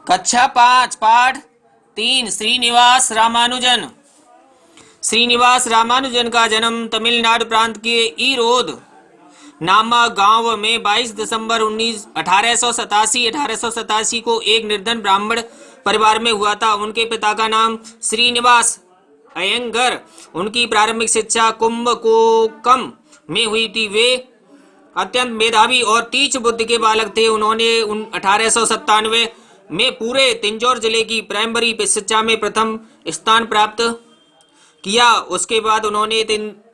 कक्षा 5 पाठ 3 श्रीनिवास रामानुजन। श्रीनिवास रामानुजन का जन्म तमिलनाडु प्रांत के ईरोद नामक गांव में 22 दिसंबर 1887 को एक निर्धन ब्राह्मण परिवार में हुआ था। उनके पिता का नाम श्रीनिवास अयंगर। उनकी प्रारंभिक शिक्षा कुंभकोणम में हुई थी। वे अत्यंत मेधावी और तीक्ष्ण बुद्धि के बालक थे। उन्होंने 1897 में पूरे तंजौर जिले की प्राइमरी शिक्षा में प्रथम स्थान प्राप्त किया। उसके बाद उन्होंने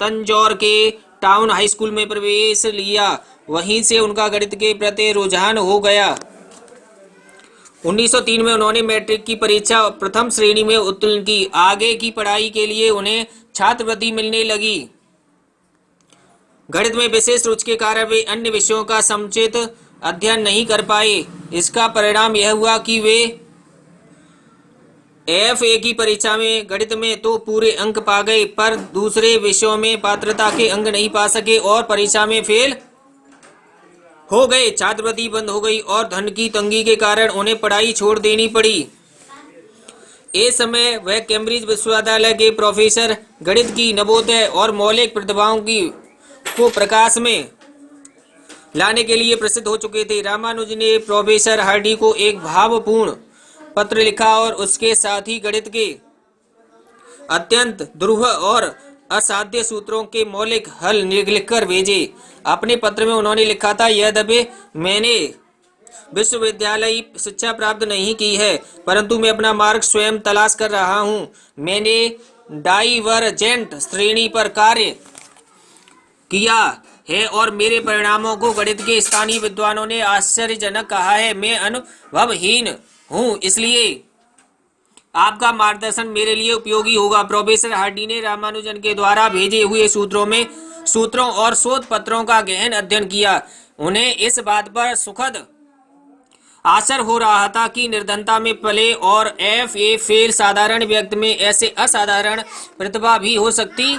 तंजौर के टाउन हाई स्कूल में प्रवेश लिया। वहीं से उनका गणित के प्रति रुझान हो गया। 1903 में उन्होंने मैट्रिक की परीक्षा प्रथम श्रेणी में उत्तीर्ण की। आगे की पढ़ाई के लिए उन्हें छात्रवृत्ति मिलने लगी। गणित में विशेष रुचि के कारण वे अन्य विषयों का समुचित अध्ययन नहीं कर पाए। इसका परिणाम यह हुआ कि वे एफए की परीक्षा में गणित में तो पूरे अंक पा गए, पर दूसरे विषयों में पात्रता के अंक नहीं पा सके और परीक्षा में फेल हो गए। छात्रवृत्ति बंद हो गई और धन की तंगी के कारण उन्हें पढ़ाई छोड़ देनी पड़ी। इस समय वह कैम्ब्रिज विश्वविद्यालय के प्रोफेसर गणित की नवोदय और मौलिक प्रतिभाओं को प्रकाश में लाने के लिए प्रसिद्ध हो चुके थे। रामानुजन ने प्रोफेसर हार्डी को एक भावपूर्ण पत्र लिखा और उसके साथ ही गणित के अत्यंत दुर्लभ और असाध्य सूत्रों के मौलिक हल लिखकर भेजे। अपने पत्र में उन्होंने लिखा था, यद्यपि मैंने विश्वविद्यालय शिक्षा प्राप्त नहीं की है, परंतु मैं अपना मार्ग स्वयं तलाश कर रहा हूँ। मैंने डाइवर्जेंट श्रेणी पर कार्य किया है और मेरे परिणामों को गणित के स्थानीय विद्वानों ने आश्चर्यजनक कहा है। मैं अनुभवहीन हूँ, इसलिए आपका मार्गदर्शन मेरे लिए उपयोगी होगा। प्रोफेसर हार्डी ने रामानुजन के द्वारा भेजे हुए सूत्रों और शोध पत्रों का गहन अध्ययन किया। उन्हें इस बात पर सुखद आश्चर्य हो रहा था कि निर्धनता में पले और एफए फेल साधारण व्यक्ति में ऐसे असाधारण प्रतिभा भी हो सकती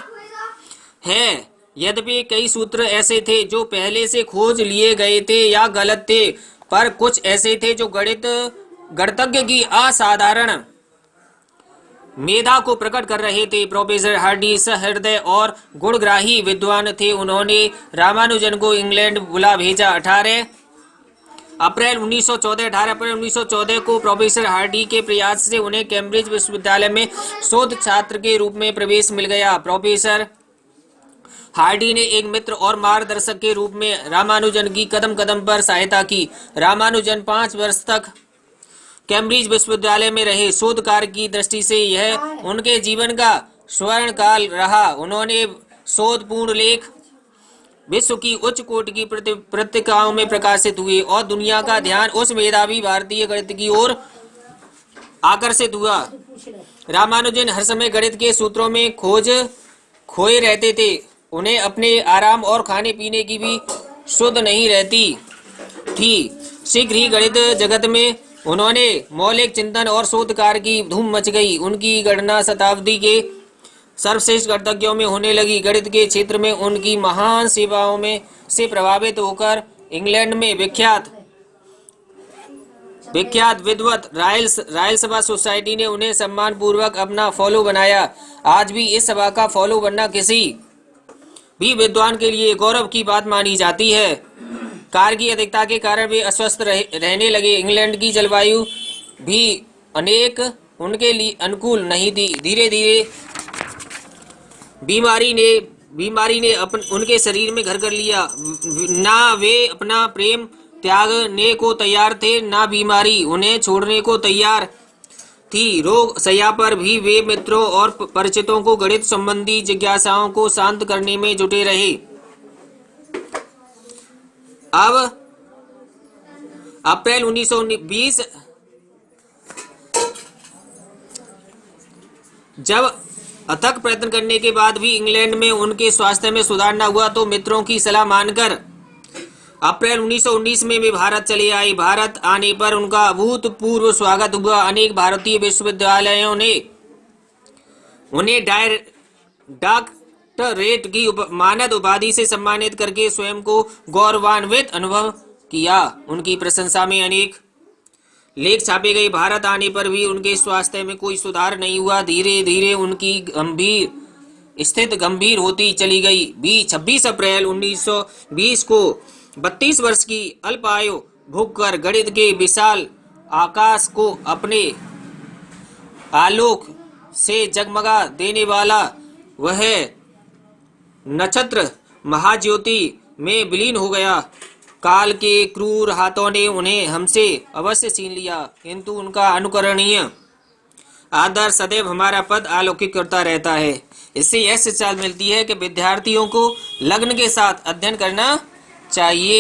है। यद्यपि कई सूत्र ऐसे थे जो पहले से खोज लिए गए थे या गलत थे, पर कुछ ऐसे थे जो गणितज्ञ की असाधारण मेधा को प्रकट कर रहे थे। प्रोफेसर हार्डी सहृदय और गुणग्राही विद्वान थे। उन्होंने रामानुजन को इंग्लैंड बुला भेजा। 18 अप्रैल 1914 को प्रोफेसर हार्डी के प्रयास से उन्हें कैम्ब्रिज विश्वविद्यालय में शोध छात्र के रूप में प्रवेश मिल गया। प्रोफेसर हार्डी ने एक मित्र और मार्गदर्शक के रूप में रामानुजन की कदम कदम पर सहायता की। रामानुजन 5 वर्ष तक कैम्ब्रिज विश्वविद्यालय में रहे। शोध कार्य की दृष्टि से यह उनके जीवन का स्वर्ण काल रहा। उन्होंने शोधपूर्ण लेख विश्व की उच्च कोटि की पत्रिकाओं में प्रकाशित हुए और दुनिया का ध्यान उस मेधावी भारतीय गणित की ओर आकर्षित हुआ। रामानुजन हर समय गणित के सूत्रों में खोए रहते थे। उन्हें अपने आराम और खाने पीने की भी सुध नहीं रहती थी। शीघ्र ही गणित जगत में उन्होंने मौलिक चिंतन और शोध कार्य की धूम मच गई। उनकी गणना शताब्दी के सर्वश्रेष्ठ गणितज्ञों में होने लगी। गणित के क्षेत्र में उनकी महान सेवाओं में से प्रभावित होकर इंग्लैंड में विख्यात विद्वत रॉयल सभा सोसाइटी ने उन्हें सम्मान पूर्वक अपना फॉलो बनाया। आज भी इस सभा का फॉलो बनना किसी भी विद्वान के लिए गौरव की बात मानी जाती है। कार्य की अधिकता के कारण वे अस्वस्थ रहने लगे। इंग्लैंड की जलवायु भी अनेक उनके लिए अनुकूल नहीं थी। धीरे धीरे बीमारी ने उनके शरीर में घर कर लिया। ना वे अपना प्रेम त्यागने को तैयार थे, ना बीमारी उन्हें छोड़ने को तैयार थी। रोग शैया पर भी वे मित्रों और परिचितों को गणित संबंधी जिज्ञासाओं को शांत करने में जुटे रहे। अब अप्रैल 1920 जब अथक प्रयत्न करने के बाद भी इंग्लैंड में उनके स्वास्थ्य में सुधार न हुआ, तो मित्रों की सलाह मानकर अप्रैल 1919 में वे भारत चले आए। भारत आने पर उनका अभूतपूर्व स्वागत हुआ। अनेक भारतीय विश्वविद्यालयों ने उन्हें डॉक्टरेट की मानद उपाधि से सम्मानित करके स्वयं को गौरवान्वित अनुभव किया। उनकी प्रशंसा में अनेक लेख छापे गए। भारत आने पर भी उनके स्वास्थ्य में कोई सुधार नहीं हुआ। धीरे धीरे उनकी स्थिति गंभीर होती चली गई। 26 अप्रैल 1920 को 32 वर्ष की अल्पायु भोगकर गणित के विशाल आकाश को अपने आलोक से जगमगा देने वाला वह नक्षत्र महाज्योति में विलीन हो गया। काल के क्रूर हाथों ने उन्हें हमसे अवश्य छीन लिया, किंतु उनका अनुकरणीय आदर सदैव हमारा पद आलोकित करता रहता है। इससे यह शिक्षा मिलती है कि विद्यार्थियों को लगन के साथ अध्ययन करना चाहिए।